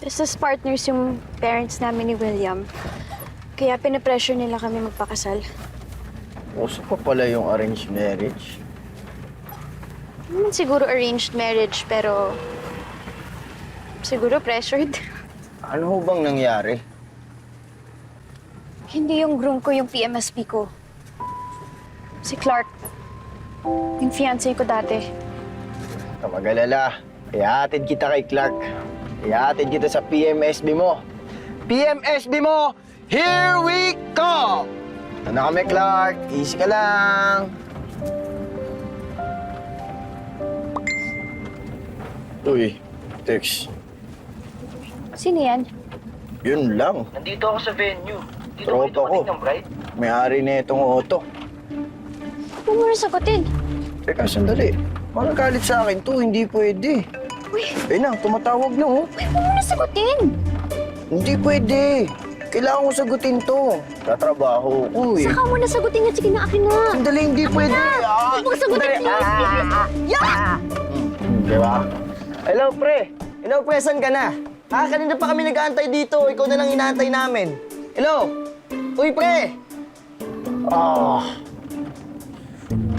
Business partners yung parents namin ni William. Kaya pinapressure nila kami magpakasal. Uso pa pala yung arranged marriage. Hindi naman siguro arranged marriage, pero siguro pressured. Ano ho bang nangyari? Hindi yung groom ko yung PMSP ko. Si Clark. Yung fiancé ko dati. Kamagalala. Ihahatid kita kay Clark. Ihahatid kita sa PMSB mo. PMSB mo! Here we come! Ano kami, Clark? Easy ka lang. Uy, text. Sino yan? Yun lang. Nandito ako sa venue. Dito Tropa ko ko. ng bride. May-ari na itong auto. Huwag mo na sagutin. Teka, sandali. Magagalit sa akin to, hindi pwede. Uy, Eh na, tumatawag na oh. huwag mo na sagutin. Hindi pwede. Kailangan ko sagutin to. Tatrabaho ko eh. Saka mo na sagutin yan. Sige na, akin na. Sandali, hindi pwede. Huwag mo sagutin. Di ba? Hello, pre. Hello, pre. Saan ka na? Kanina pa kami nag-aantay dito. Ikaw na lang inaantay namin. Hello? Uy, pre.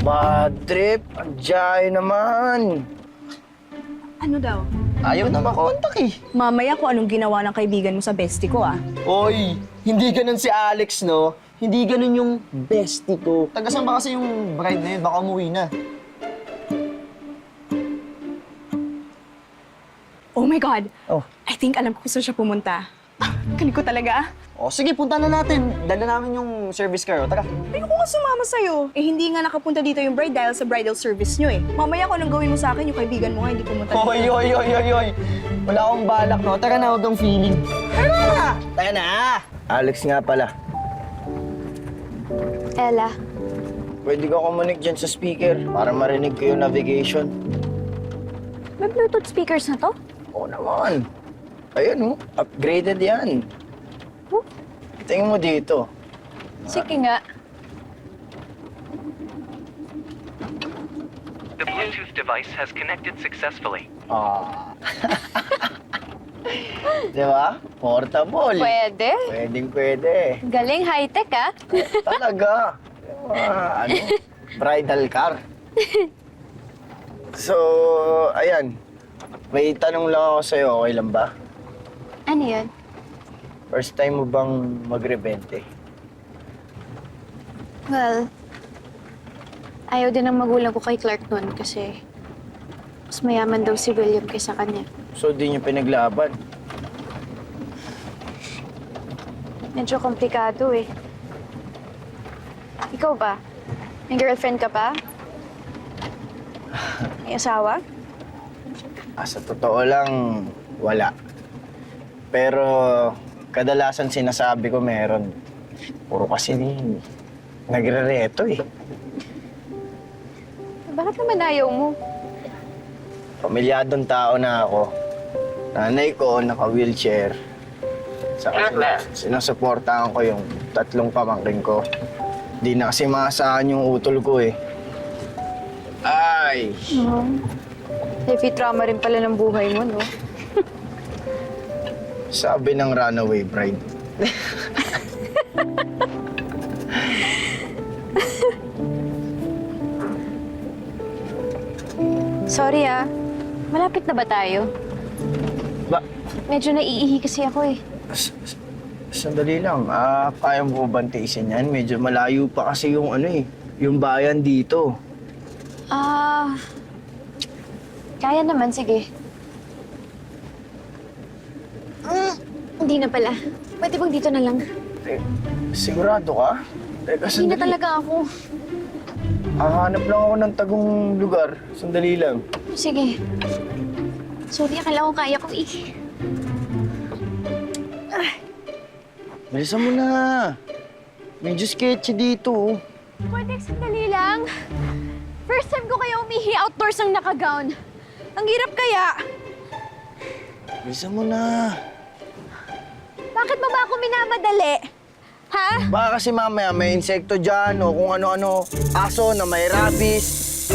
Bad trip. Andiyan naman. Ano daw? Ayaw na makontak eh. Mamaya kung anong ginawa ng kaibigan mo sa bestie ko, ah. Oy, hindi ganun si Alex, no? Hindi ganun yung bestie ko. Tagasan ba kasi yung bride na yun? Baka umuwi na. Oh my God! Oh. I think alam ko kung saan siya pumunta. Galing ko talaga, ah. O, sige, punta na natin. Dala namin yung service car. O, tara. Ayoko nga sumama sa'yo. Eh, hindi nga nakapunta dito yung bride dahil sa bridal service nyo, eh. Mamaya kung anong gawin mo sa akin, yung kaibigan mo nga hindi pumunta dito. Oy. Wala akong balak, no? Tara na, huwag kang feeling. Tara! Tara na! Alex nga pala. Ella, Pwede ka kumunik dyan sa speaker para marinig ko yung navigation. may Bluetooth speakers na to? Oo naman. Ayun oh, upgraded yan. Oh, Tingin mo dito. sige nga. The Bluetooth device has connected successfully. Di ba? Portable. Pwede. Pwede. Galing high-tech, ah. Talaga. Ano? Bridal car. So, ayan. May tanong lang ako sa'yo, okay lang ba? Ano yun? First time mo bang magrebente? Well, ayaw din ng magulang ko kay Clark noon kasi mas mayaman daw si William kaysa kanya. So, di niyo pinaglaban? Medyo komplikado eh. Ikaw ba? May girlfriend ka pa? May asawa? Sa totoo lang, wala. Pero, kadalasan sinasabi ko meron. Puro kasi nagre-reto eh. Bakit naman ayaw mo? Pamilyadong tao na ako. Nanay ko, naka-wheelchair. Saka sinusuportahan ko yung 3 pamangkin ko. Di na kasi maasahan yung utol ko eh. Ay! Heavy trauma rin pala ng buhay mo, no? Sabi ng runaway bride. Sorry ah. Malapit na ba tayo? Ba, Medyo naiihi kasi ako eh. sandali lang. Kaya mo ba tiisin yan? Medyo malayo pa kasi yung yung bayan dito. Kaya naman, sige. Hindi na pala. Pwede bang dito na lang? Sigurado ka? Teka, Hindi na sandali. talaga ako. Hanap lang ako ng tagong lugar. Sandali lang. Sige. Sorry, akala ko kaya ko eh. Bilisan mo na. Medyo sketchy dito. Oh. Pwede, sandali lang. First time ko kaya umihi outdoors ang nakagown. Ang hirap kaya. Bilisan mo na. Bakit mo ba ako minamadali? Ha? Baka kasi mamaya may insekto dyan o kung ano-ano. Aso na may rabies.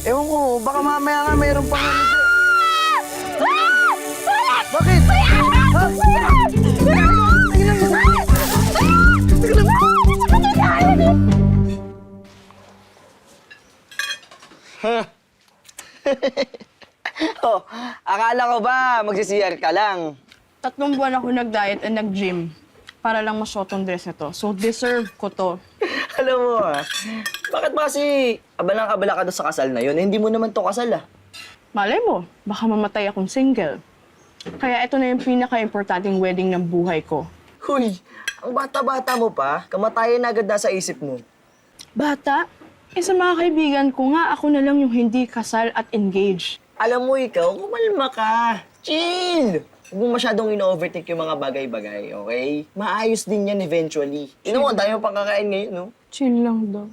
Ewan ko, baka mamaya nga mayroon pang ano dyan. Ah! Wala! Bakit? May Oh, akala ko ba magsisiyar ka lang? 3 buwan ako nag-diet and nag-gym para lang masuot tong dress na to. So, deserve ko to. Alam mo bakit ba kasi abalang-abala ka doon sa kasal na yun? Hindi mo naman to kasal Malay mo, baka mamatay akong single. Kaya ito na yung pinaka-importanting wedding ng buhay ko. Huy, ang bata-bata mo pa, kamatayan na agad nasa isip mo. Bata, sa mga kaibigan ko nga, ako na lang yung hindi kasal at engaged. Alam mo ikaw, kumalma ka. Chill! Huwag mo masyadong ino-overtake yung mga bagay-bagay, okay? Maayos din yan eventually. Tignan mo, ang dami mo pang kakain ngayon, no? Chill lang daw.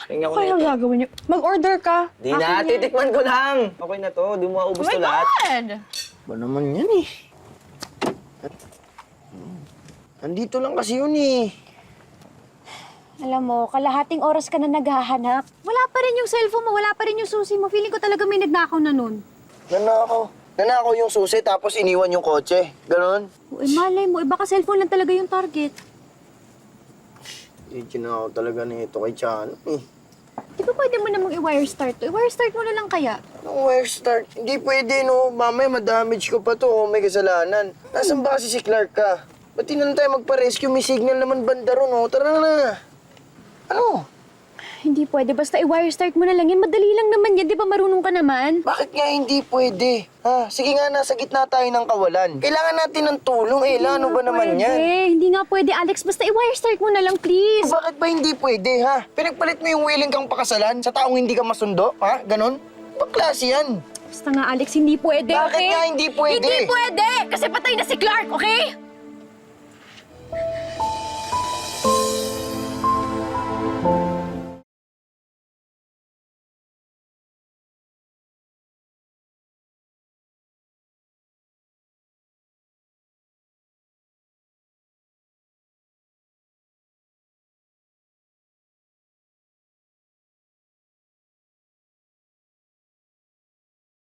Tingnan ko Kaya na ito. gagawin niyo? Mag-order ka. Di na, titikman ko lang. Okay na to, di mo Oh maubos my to lahat. God! Ba naman yan eh? Nandito lang kasi yun eh. Alam mo, kalahating oras ka na naghahanap. Wala pa rin yung cellphone mo, wala pa rin yung susi mo. Feeling ko talaga may nagnakaw na nun. Nanakaw yung susi tapos iniwan yung kotse. Ganon. Malay mo, baka cellphone lang talaga yung target. Kinakaw talaga nito kay Chano eh. Di ba pwede mo namang i-wire start to? I-wire start mo na lang kaya. Anong wire start? Hindi pwede no. Mamaya madamage ko pa to kung may kasalanan. Nasaan ba kasi si Clark ka? Ba't di na lang tayo magpa-rescue? May signal naman banda ron oh. Tara na. Ano? Hindi pwede, basta i-wire start mo na lang yan. Madali lang naman yan, di ba marunong ka naman? Bakit nga hindi pwede? Ha? Sige nga, nasa gitna tayo ng kawalan. Kailangan natin ng tulong eh. Ano ba naman yan? Hindi nga pwede, Alex. Basta i-wire start mo na lang, please. Bakit ba hindi pwede, ha? Pinagpalit mo yung willing kang pakasalan sa taong hindi ka masundo, ha? Ganon? Ibang klase yan. Basta nga, Alex, hindi pwede, Bakit okay? nga hindi pwede? Hindi pwede! Kasi patay na si Clark, okay?